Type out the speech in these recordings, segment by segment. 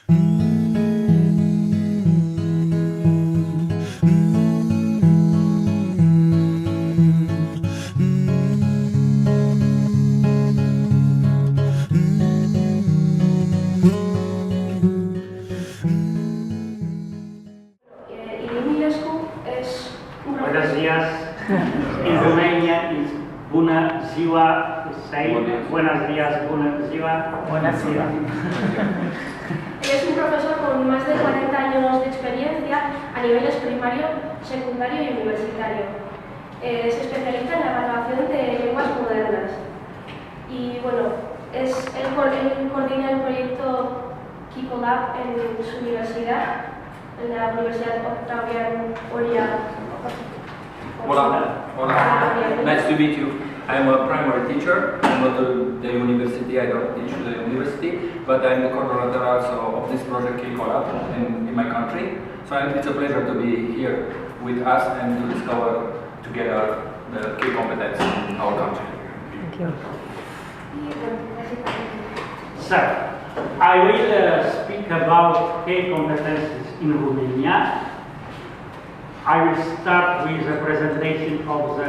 Minescu es un profesor. Buenos días. In Romanian is bună ziua. Buenos días, bună ziua. Buenas días. Es un profesor con más de 40 años de experiencia a niveles primario, secundario y universitario. Se especializa en la evaluación de lenguas modernas. Y bueno, él coordina el proyecto Keycolab en su universidad, en la Universidad Octavian, Horia. Hola. Nice to meet you. I'm a primary teacher. I'm not the university. I don't teach the university, but I'm the coordinator also of this project Keycolab in my country. So it's a pleasure to be here with us and to discover together the key competence in our country. Thank you. So, I will speak about key competences in Romania. I will start with a presentation of the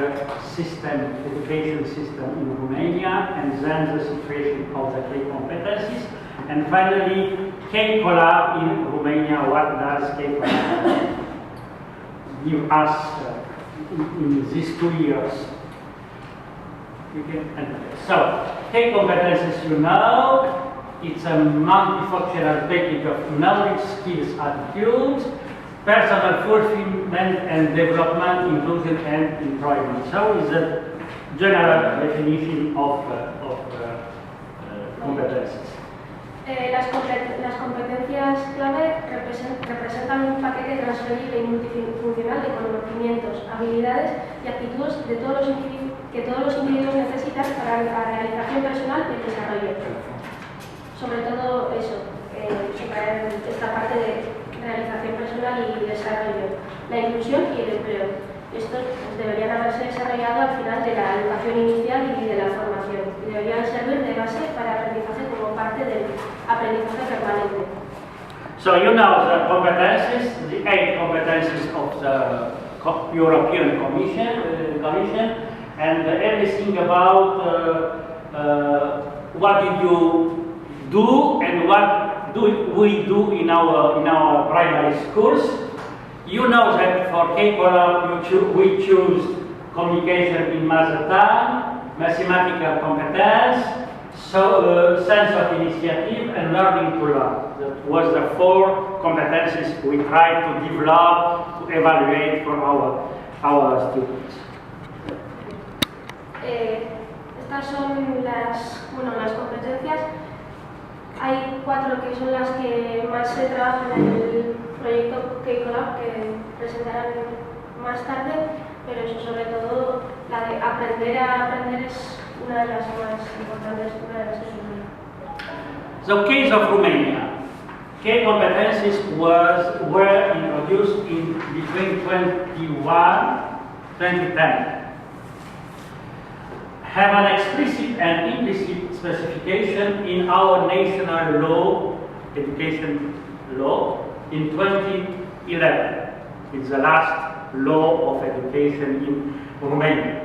education system in Romania, and then the situation of the key competencies, and finally Keycolab in Romania. What does Keycolab give us in these 2 years? So, key competences, you know, it's a multifunctional package of knowledge, skills, attitudes, personal fulfillment and development, inclusion and employment. So is a general definition of competences. Las competencias clave representan un paquete transferible y multifuncional de conocimientos, habilidades y actitudes que todos los individuos necesitan para la realización personal y el desarrollo. Sobre todo eso, esta parte de realización personal y desarrollo, la inclusión y el empleo. Estos deberían haberse desarrollado al final de la educación inicial y de la formación y deberían servir de base para aprendizaje como parte del aprendizaje permanente. So you know the competences, the 8 competences of the European Commission, and everything about what did you do and what we do in our primary schools. You know that for Keycolab we choose communication in mother tongue, mathematical competence, sense of initiative, and learning to learn. That was the 4 competences we tried to develop, to evaluate for our students. Estas son las competencias. Hay 4 que son las que más se trabajan en el proyecto Keycolab, que presentarán más tarde, pero eso, sobre todo la de aprender a aprender, es una de las más importantes, una de las que surgen. The case of Romania. Key competences were introduced in between 2010. Have an explicit and implicit specification in our national law, education law, in 2011. It's the last law of education in Romania.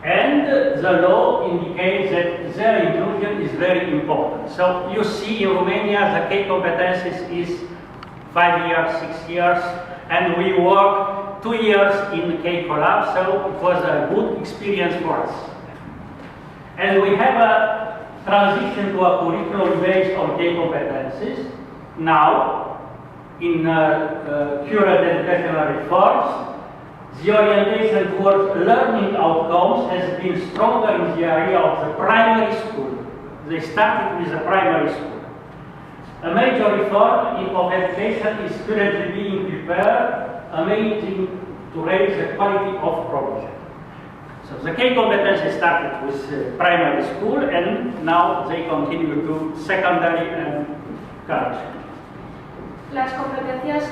And the law indicates that their inclusion is very important. So you see in Romania the key competences is 5 years, 6 years, and we work 2 years in Keycolab, so it was a good experience for us. And we have a transition to a curriculum based on key competences. Now, in current educational reforms, the orientation towards learning outcomes has been stronger in the area of the primary school. They started with the primary school. A major reform of education is currently being prepared, aiming to raise the quality of provision. So the key competences started with primary school, and now they continue to secondary and college. Las competencias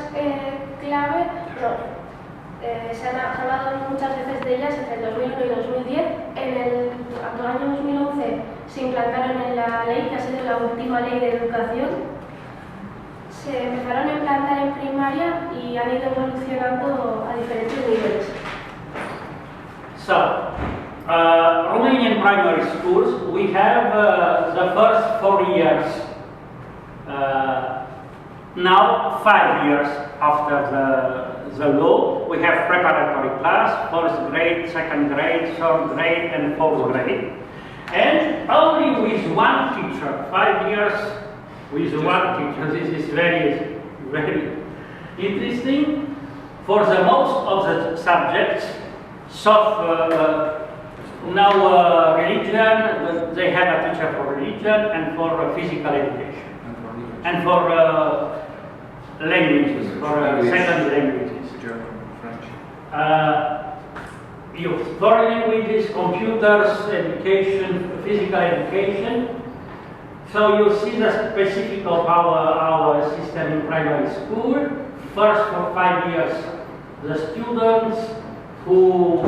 clave, se han hablado muchas veces de ellas entre el 2001 y 2010. En el año 2011 se implantaron en la ley, que ha sido la última ley de educación. Se empezaron a implantar en primaria y han ido evolucionando a diferentes niveles. So, Romanian primary schools, we have the first 4 years, now 5 years after the law, we have preparatory class, first grade, second grade, third grade, and fourth grade. And only with one teacher, 5 years with one teacher. This is very, very interesting. For the most of the subjects, now religion, they have a teacher for religion and for physical education. And for languages, for second languages. German, French. Foreign languages, computers, education, physical education. So you see the specific of our system in primary school. First, for 5 years, the students who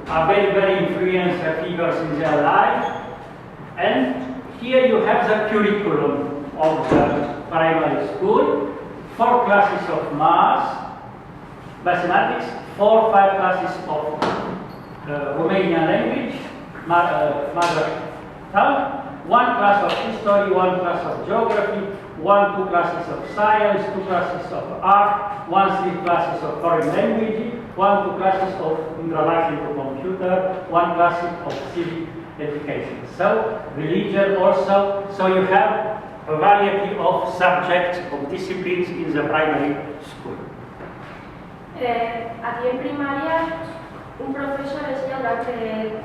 are very, very influential figures in their life. And here you have the curriculum of the primary school. 4 classes of mathematics, 4 or 5 classes of Romanian language, mother tongue, 1 class of history, 1 class of geography, 2 classes of science, 2 classes of art, 3 classes of foreign language, 2 classes of introduction to computer, 1 class of civic education. So religion also. So you have a variety of subjects, of disciplines in the primary school. Aquí en primaria, un profesor enseña durante,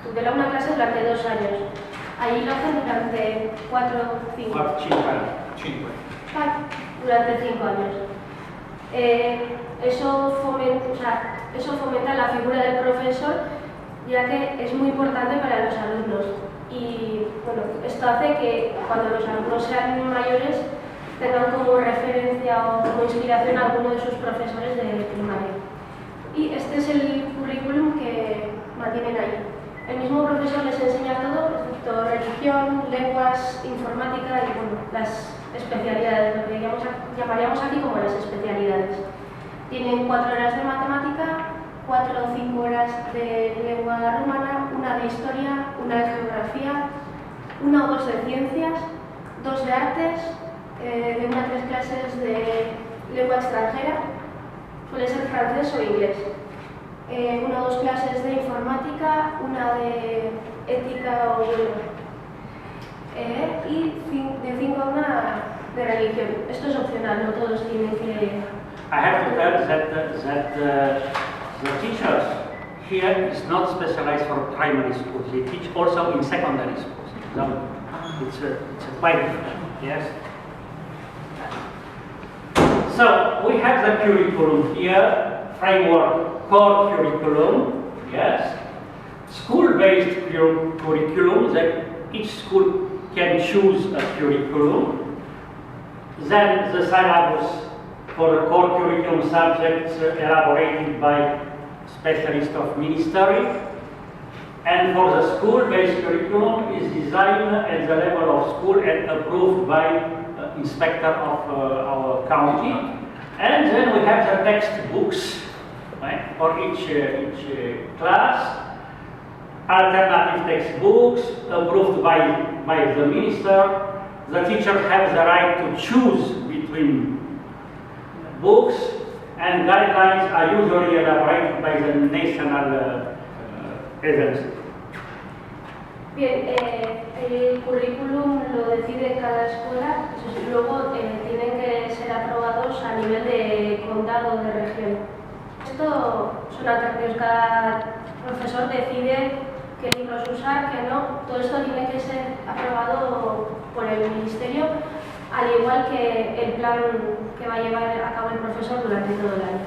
tutela una clase durante 2 años. Allí lo hacen durante 4 o 5. Durante 5 años. Eso fomenta la figura del profesor, ya que es muy importante para los alumnos. Y bueno, esto hace que cuando los alumnos sean mayores tengan como referencia o como inspiración a alguno de sus profesores de primaria. Y este es el currículum que mantienen ahí. El mismo profesor les enseña todo, excepto religión, lenguas, informática y bueno, las especialidades, lo que llamaríamos aquí como las especialidades. Tienen 4 horas de matemática, 4 o 5 horas de lengua rumana, 1 de historia, 1 de geografía, 1 o 2 de ciencias, 2 de artes, de 1 a 3 clases de lengua extranjera, suele ser francés o inglés. 1 o 2 clases de informática, 1 de ética o y de 5 a 1 de religión. Esto es opcional, no todos tienen que... I have to tell that the teachers here is not specialized for primary schools. They teach also in secondary schools. So it's a quite different, yes. So we have the curriculum here, framework, core curriculum, yes. School-based curriculum, that each school can choose a curriculum. Then the syllabus for the core curriculum subjects elaborated by specialists of ministry. And for the school-based curriculum is designed at the level of school and approved by inspector of our county. And then we have the textbooks, right, for each class. Alternative textbooks approved by the minister. The teacher has the right to choose between books, and guidelines are usually elaborated by the national agency. Bien, el currículum lo decide cada escuela, luego tienen que ser aprobados a nivel de condado o de región. Esto son alternativos, cada profesor decide qué libros usar, qué no. Todo esto tiene que ser aprobado por el ministerio, al igual que el plan que va a llevar a cabo el profesor durante todo el año.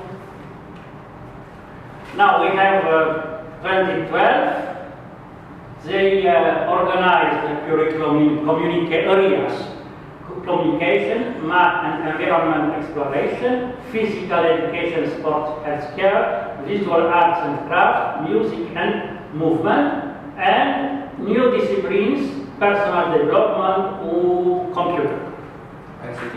Now we have 2012. They organized the curriculum in areas: communication, math and environment exploration, physical education, sports, healthcare, visual arts and craft, music and movement, and new disciplines, personal development, or computer. ICT.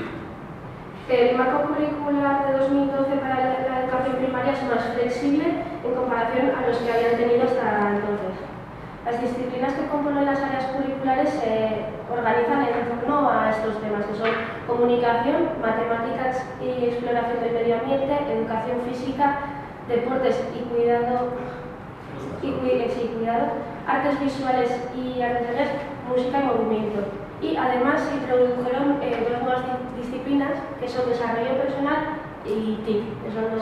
El marco curricular de 2012 para la educación primaria es más flexible en comparación a los que habían tenido hasta entonces. Las disciplinas que componen las áreas curriculares se organizan en torno a estos temas, que son comunicación, matemáticas y exploración del medio ambiente, educación física, deportes y cuidado, artes visuales y artesanías, música y movimiento. Y además se introdujeron dos nuevas disciplinas que son desarrollo personal y TIC.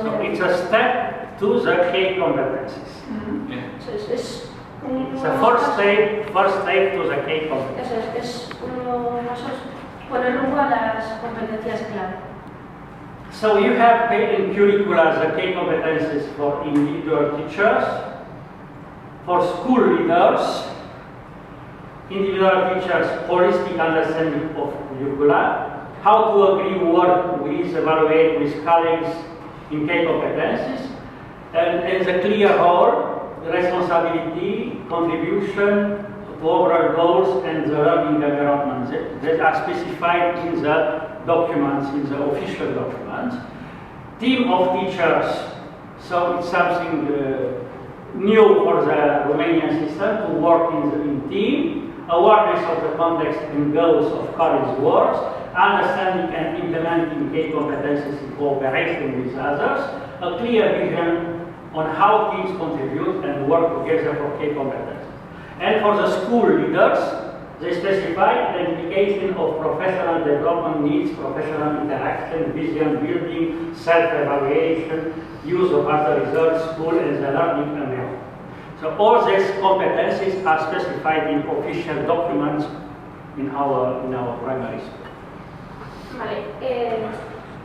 So it's a step to the key competencies. Es It's a first step to the key competencies. Eso es unos pasos poner rumbo a las competencias clave. So you have in curricula the key competencies for individual teachers, for school leaders, individual teachers' holistic understanding of curricula, how to agree, work with, evaluate with colleagues in key competencies, and the clear role, responsibility, contribution to overall goals and the learning environment that are specified in the documents, in the official documents. Team of teachers, so it's something new for the Romanian system to work in team. Awareness of the context and goals of college works, understanding and implementing key competencies in cooperation with others, a clear vision on how teams contribute and work together for key competencies. And for the school leaders, they specify identification of professional development needs, professional interaction, vision building, self-evaluation, use of other results, school and the learning environment. So all these competencies are specified in official documents in our primary school. Vale,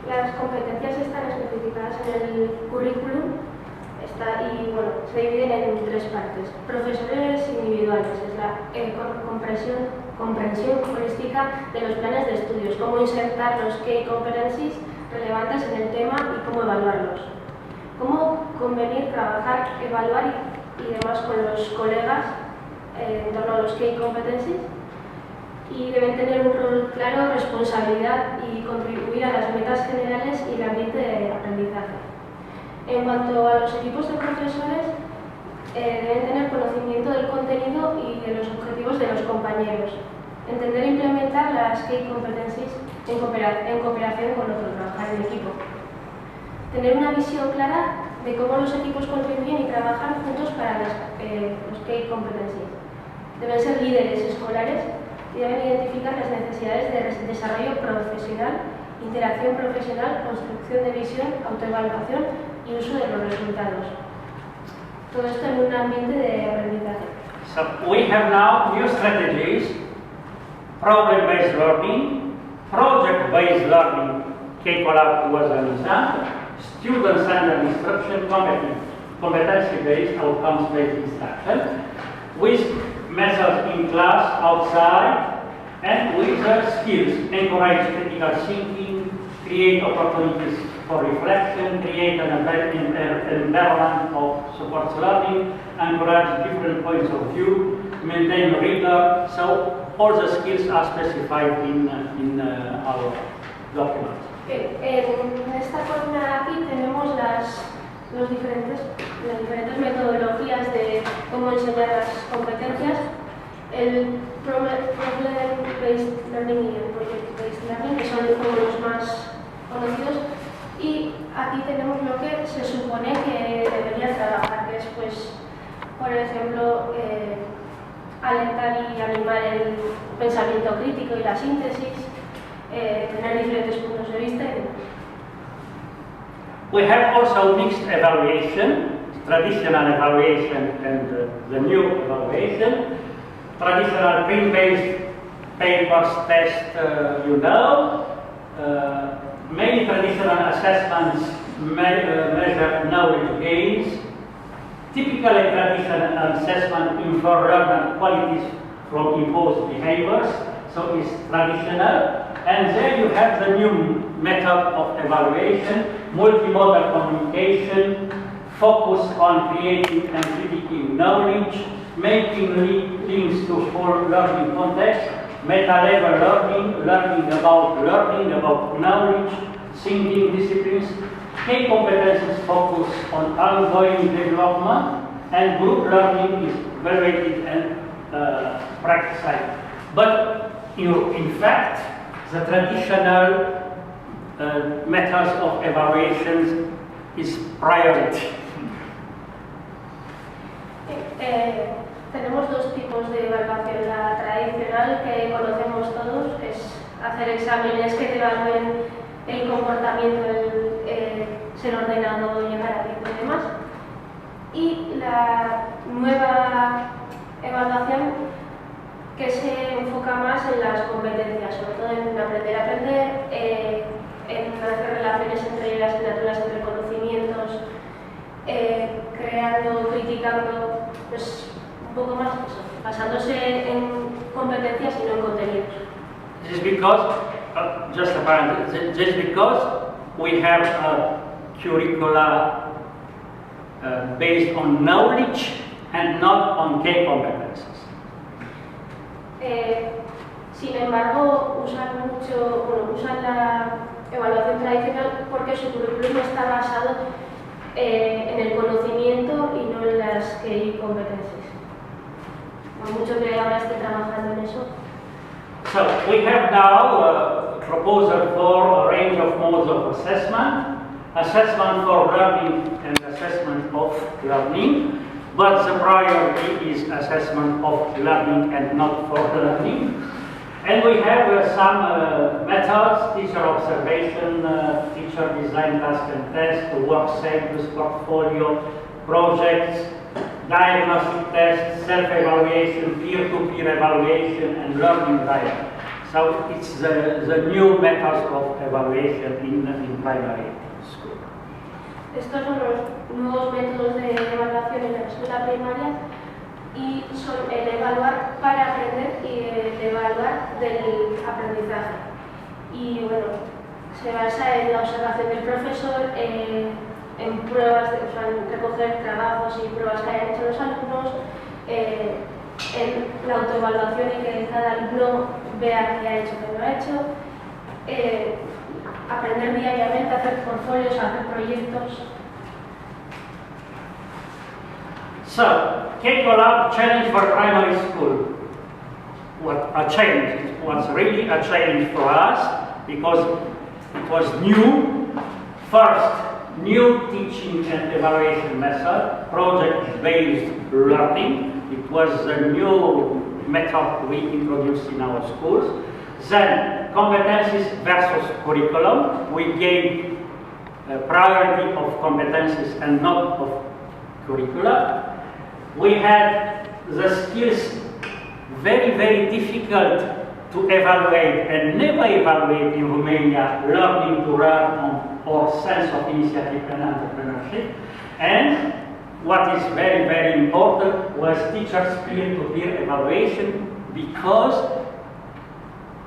las competencias están especificadas en el currículum y bueno, se dividen en tres partes. Profesores individuales, es la comprensión holística de los planes de estudios, cómo insertar los key competencies relevantes en el tema y cómo evaluarlos. Cómo convenir, trabajar, evaluar y demás con los colegas en torno a los key competencies, y deben tener un rol claro, responsabilidad y contribuir a las metas generales y el ambiente de aprendizaje. En cuanto a los equipos de profesores, deben tener conocimiento del contenido y de los objetivos de los compañeros, entender e implementar las key competencies en cooperación con otros, trabajar en equipo. Tener una visión clara de cómo los equipos contribuyen y trabajan juntos para los key competencies. Deben ser líderes escolares y deben identificar las necesidades de desarrollo profesional, interacción profesional, construcción de visión, autoevaluación y uso de los resultados. Todo esto en un ambiente de aprendizaje. So we have now new strategies: problem-based learning, project-based learning, Keycolab was an example, student-centered instruction, competency-based, outcomes-based instruction, with methods in class, outside, and with skills, encourage critical thinking, create opportunities for reflection, create an environment of support learning, encourage different points of view, maintain rigor. So all the skills are specified in our document. En esta columna de aquí tenemos las diferentes metodologías de cómo enseñar las competencias, el problem-based learning y el project-based learning, que son como los más conocidos, y aquí tenemos lo que se supone que debería trabajar, que es, pues, por ejemplo, alentar y animar el pensamiento crítico y la síntesis, tener diferentes puntos de vista y demás. We have also mixed evaluation, traditional evaluation and the new evaluation. Traditional print-based papers test, many traditional assessments measure knowledge gains. Typically traditional assessment infer learner qualities from imposed behaviors, so it's traditional. And then you have the new method of evaluation, multimodal communication, focus on creating and critiquing knowledge, making links to full learning context, meta-level learning, learning about knowledge, thinking disciplines. Key competences focus on ongoing development, and group learning is evaluated and practiced. But in fact, the traditional methods of evaluation is priority. Tenemos dos tipos de evaluación. La tradicional, que conocemos todos, es hacer exámenes que te evalúen el comportamiento, el ser ordenado, llegar a tiempo y demás. Y la nueva evaluación, que se enfoca más en las competencias, sobre todo en aprender a aprender, en hacer relaciones entre las asignaturas, entre conocimientos, creando, criticando, pues un poco más eso, basándose en competencias y no en contenidos. This is because, just a parenthesis, just because we have a curricula based on knowledge and not on key competences. Sin embargo, usan la evaluación tradicional porque su currículum está basado en el conocimiento y no en las key competences. Por mucho que ahora esté trabajando en eso. So we have now a proposal for a range of modes of assessment, assessment for learning and assessment of learning, but the priority is assessment of learning and not for learning. And we have some methods: teacher observation, teacher design task and test, work samples, portfolio, projects, diagnostic tests, self-evaluation, peer-to-peer evaluation, and learning dialogue. So it's the new methods of evaluation in primary school. Estos son los nuevos métodos de evaluación en la escuela primaria y son el evaluar para aprender y el evaluar del aprendizaje. Y bueno, se basa en la observación del profesor, en pruebas, en recoger trabajos y pruebas que hayan hecho los alumnos, en la autoevaluación y que cada alumno vea qué ha hecho, qué no ha hecho, aprender diariamente, hacer portfolios, hacer proyectos. So, Keycolab challenge for primary school. What a change! It was really a challenge for us because it was new. First, new teaching and evaluation method, project-based learning. It was a new method we introduced in our schools. Then, competencies versus curriculum. We gave priority of competencies and not of curricula. We had the skills very, very difficult to evaluate and never evaluate in Romania, learning to learn or sense of initiative and entrepreneurship. And what is very, very important was teachers' peer-to-peer evaluation, because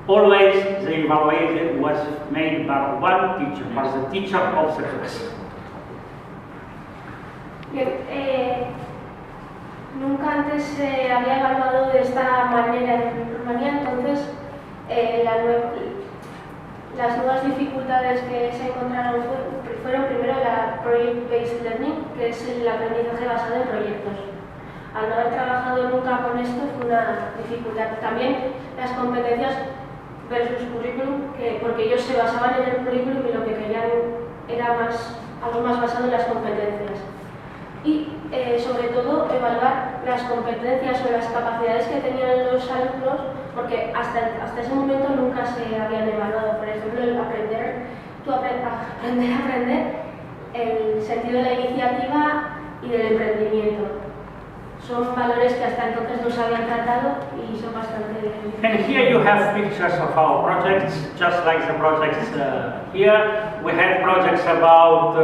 always the evaluation was made by one teacher, by the teacher of the class. Bien, nunca antes se había evaluado de esta manera en Romania, entonces las nuevas dificultades que se encontraron fueron primero la Project-Based Learning, que es el aprendizaje basado en proyectos. Al no haber trabajado nunca con esto fue una dificultad. También las competencias versus currículum, porque ellos se basaban en el currículum y lo que querían era algo más basado en las competencias. Y sobre todo evaluar las competencias o las capacidades que tenían los alumnos, porque hasta ese momento nunca se habían evaluado. Por ejemplo, el aprender a aprender, el sentido de la iniciativa y del emprendimiento. Son valores que hasta entonces no se habían tratado y son bastante difíciles. And here you have pictures of our projects, just like the projects here. We had projects about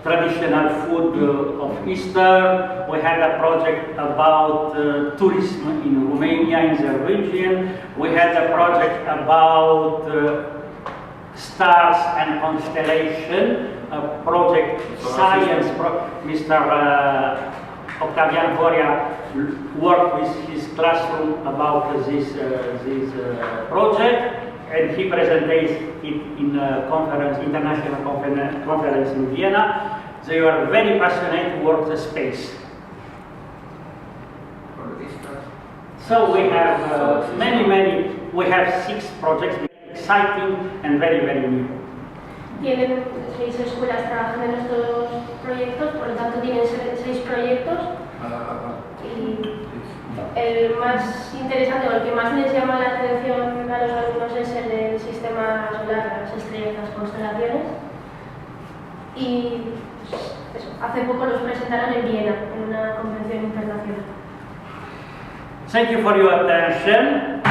traditional food of Easter. We had a project about tourism in Romania, in the region. We had a project about stars and constellation, a project science, Mr. Octavian Horia worked with his classroom about this project, and he presented it in a conference, international conference in Vienna. They were very passionate to work the space. So we have we have 6 projects, exciting and very new. Tienen 6 escuelas trabajando en estos proyectos, por lo tanto tienen 6 proyectos. Y el más interesante o el que más les llama la atención a los alumnos es el del sistema solar, las estrellas, las constelaciones. Y eso, hace poco los presentaron en Viena, en una convención internacional. Thank you for your attention.